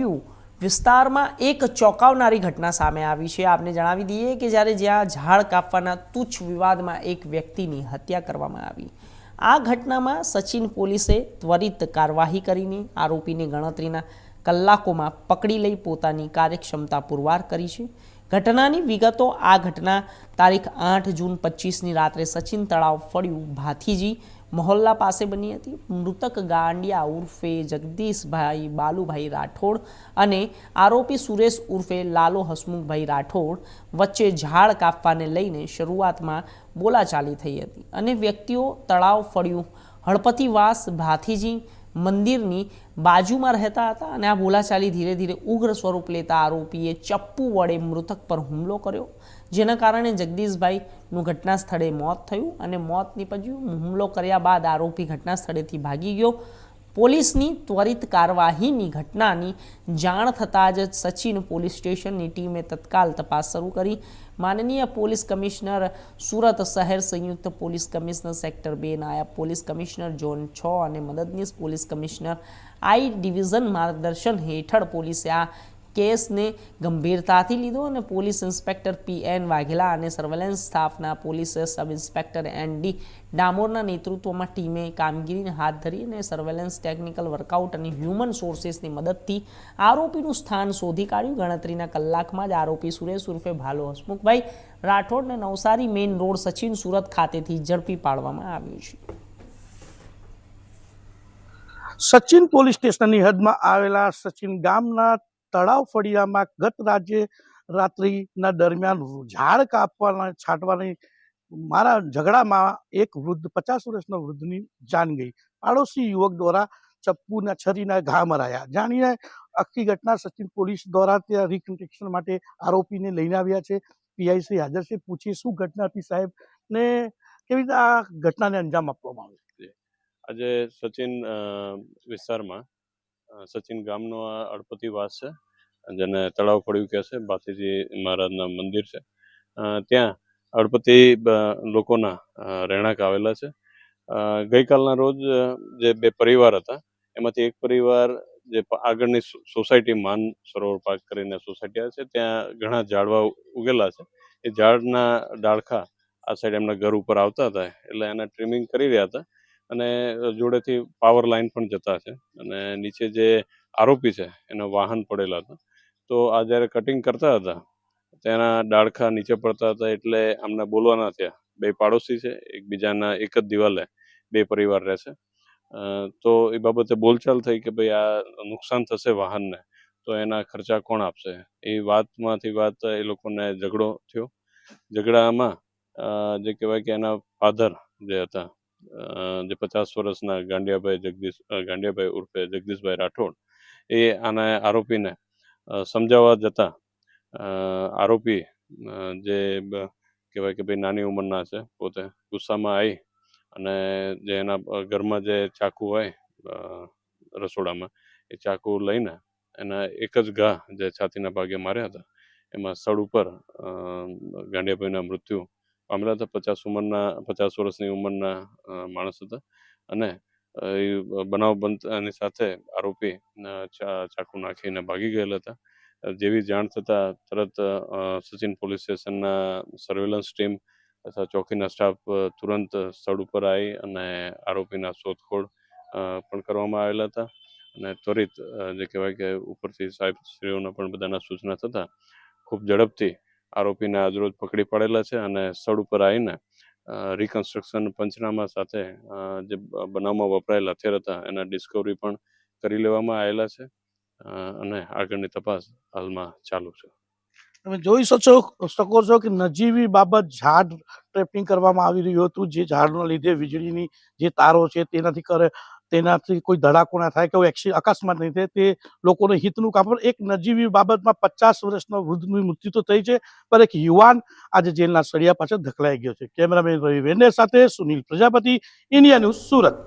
ફળિયું વિસ્તારમાં એક ચોંકાવનારી ઘટના સામે આવી છે। આપને જણાવી દઈએ કે જ્યાં ઝાડ કાપવાના તુચ્છ વિવાદમાં એક વ્યક્તિની હત્યા કરવામાં આવી। આ ઘટનામાં સચિન પોલીસે ત્વરિત કાર્યવાહી કરીને આરોપીને ગણતરીના કલાકોમાં પકડી લઈ પોતાની કાર્યક્ષમતા પુરવાર કરી છે। ઘટનાની વિગતો આ ઘટના તારીખ 8 જૂન 25ની રાત્રે સચિન તળાવ ફળિયું ભાથીજી મોહલ્લા પાસે બની હતી। મૃતક ગાંડિયા ઉર્ફે જગદીશભાઈ બાલુભાઈ રાઠોડ અને આરોપી સુરેશ ઉર્ફે લાલો હસમુખભાઈ રાઠોડ વચ્ચે ઝાડ કાપવાને લઈને શરૂઆતમાં બોલાચાલી થઈ હતી અને વ્યક્તિઓ તળાવ ફળિયું હળપતિવાસ ભાથીજી મંદિરની બાજુમાં રહેતા હતા અને આ બોલાચાલી ધીરે ધીરે ઉગ્ર સ્વરૂપ લેતા આરોપીએ ચપ્પુ વડે મૃતક પર હુમલો કર્યો, જેના કારણે જગદીશભાઈનું ઘટના સ્થળે મોત થયું અને મોત નીપજ્યું। હુમલો કર્યા બાદ આરોપી ઘટના સ્થળેથી ભાગી ગયો। પોલીસની ત્વરિત કાર્યવાહીની ઘટનાની જાણ થતાં જ સચિન પોલીસ સ્ટેશનની ટીમે તત્કાલ તપાસ શરૂ કરી। માનનીય પોલીસ કમિશનર સુરત શહેર, સંયુક્ત પોલીસ કમિશનર સેક્ટર 2, નાયબ પોલીસ કમિશનર ઝોન 6 અને મદદનીશ પોલીસ કમિશનર આઈ ડિવિઝન માર્ગદર્શન હેઠળ પોલીસે આ કેસને ગંભીરતાથી લીધો અને પોલીસ ઇન્સ્પેક્ટર પીએન વાઘેલા અને સર્વેલન્સ સ્ટાફના પોલીસ સબ ઇન્સ્પેક્ટર એનડી ડામોરના નેતૃત્વમાં ટીમે કામગીરીને હાથ ધરી અને સર્વેલન્સ, ટેકનિકલ વર્કઆઉટ અને હ્યુમન સોર્સિસની મદદથી આરોપીનું સ્થાન શોધી કાઢ્યું। ગણતરીના કલાકમાં જ આરોપી સુરેશ ઉર્ફે ભાલો હસમુખભાઈ રાઠોડને નવસારી મેઇન રોડ સચિન સુરત ખાતેથી ઝડપી પાડવામાં આવ્યું છે। સચિન પોલીસ સ્ટેશનની હદમાં આવેલા સચિન ગામના તળાવ ફળિયામાં ગત રાત્રિના દરમિયાન ઝાડ કાપવાના છાંટવાની મારા ઝઘડામાં એક વૃદ્ધ 50 વર્ષના વૃદ્ધની જાન ગઈ। પાડોશી યુવક દ્વારા ચપ્પુના છરીના ઘા મરાયા। જાણીને આખી ઘટના સચિન પોલીસ દ્વારા ત્યાં રિકન્સ્ટ્રક્શન માટે આરોપીને લઈને આવ્યા છે। પીઆઈ શ્રી હાજર છે। પૂછીએ શું ઘટના હતી સાહેબ ને કેવી રીતે આ ઘટનાને અંજામ આપવામાં આવ્યો? આજે સચિન વિસ્તારમાં સચિન ગામનો આ હળપતિવાસ છે, જેને તળાવ ફળિયું કહે છે, ભાથીજી મહારાજના મંદિર છે। ત્યાં હળપતિ લોકોના રહેણાંક આવેલા છે। ગઈકાલના રોજ જે બે પરિવાર હતા એમાંથી એક પરિવાર જે આગળની સોસાયટી માન સરોવર પાર્ક કરીને સોસાયટી આવે છે, ત્યાં ઘણા ઝાડવા ઉગેલા છે। એ ઝાડના ડાળખા આ સાઈડ એમના ઘર ઉપર આવતા હતા, એટલે એના ટ્રીમિંગ કરી રહ્યા હતા અને જોડેથી પાવર લાઈન પણ જતા છે અને નીચે જે આરોપી છે એના વાહન પડેલા હતા। તો આ જ્યારે કટિંગ કરતા હતા તેના ડાળખા નીચે પડતા હતા એટલે આમને બોલવાના થયા। બે પાડોશી છે, એકબીજાના એક જ દિવાલે બે પરિવાર રહે છે। તો એ બાબતે બોલચાલ થઈ કે ભાઈ આ નુકસાન થશે વાહનને, તો એના ખર્ચા કોણ આપશે? એ વાતમાંથી વાત એ લોકોને ઝઘડો થયો। ઝઘડામાં જે કહેવાય કે એના ફાધર જે હતા, જે 50 વર્ષના ગાંડિયાભાઈ ઉર્ફે જગદીશભાઈ રાઠોડ, એ આના આરોપીને સમજાવવા જતા આરોપી જે કહેવાય કે ભાઈ નાની ઉંમરના છે, પોતે ગુસ્સામાં આવી અને જે એના ઘરમાં જે ચાકુ હોય રસોડામાં, એ ચાકુ લઈને એના એક જ ઘા જે છાતીના ભાગે માર્યા હતા, એમાં સ્થળ ઉપર ગાંડિયાભાઈના મૃત્યુ પામેલા હતા। 50 વર્ષની ઉંમરના માણસ હતા અને એ બનાવ બનતાની સાથે આરોપી ચાકુ નાખીને ભાગી ગયેલા હતા। જેવી જાણ થતાં તરત સચિન પોલીસ સ્ટેશનના સર્વેલન્સ ટીમ તથા ચોકીના સ્ટાફ તુરંત સ્થળ ઉપર આવી અને આરોપીના શોધખોળ પણ કરવામાં આવેલા હતા અને ત્વરિત જે કહેવાય કે ઉપરથી સાહેબશ્રીઓના પણ બધાના સૂચના થતાં ખૂબ ઝડપથી આરોપીને આજરોજ પકડી પાડેલા છે અને સ્થળ ઉપર આવીને રિકન્સ્ટ્રક્શન પંચનામા સાથે જે બનાવમાં વપરાયેલા હથિયાર હતા એના ડિસ્કવરી પણ કરી લેવામાં આવેલા છે અને આગળની તપાસ હાલમાં ચાલુ છે। તમે જોઈ શકો છો કે નજીવી બાબત ઝાડ ટ્રેપિંગ કરવામાં આવી રહ્યું હતું, જે ઝાડના લીધે વીજળીની જે તારો છે તેનાથી કોઈ ધડાકો ના થાય, કોઈ અકસ્માત નહીં થાય, તે લોકોને હિતનું કામ। પણ એક નજીવી બાબતમાં 50 વર્ષના વૃદ્ધનું મૃત્યુ તો થઈ છે, પણ એક યુવાન આજે જેલના સળિયા પાછળ ધકેલાઈ ગયો છે। કેમેરામેન રવિ વેંડે સાથે સુનિલ પ્રજાપતિ, ઇન્ડિયા ન્યૂઝ, સુરત।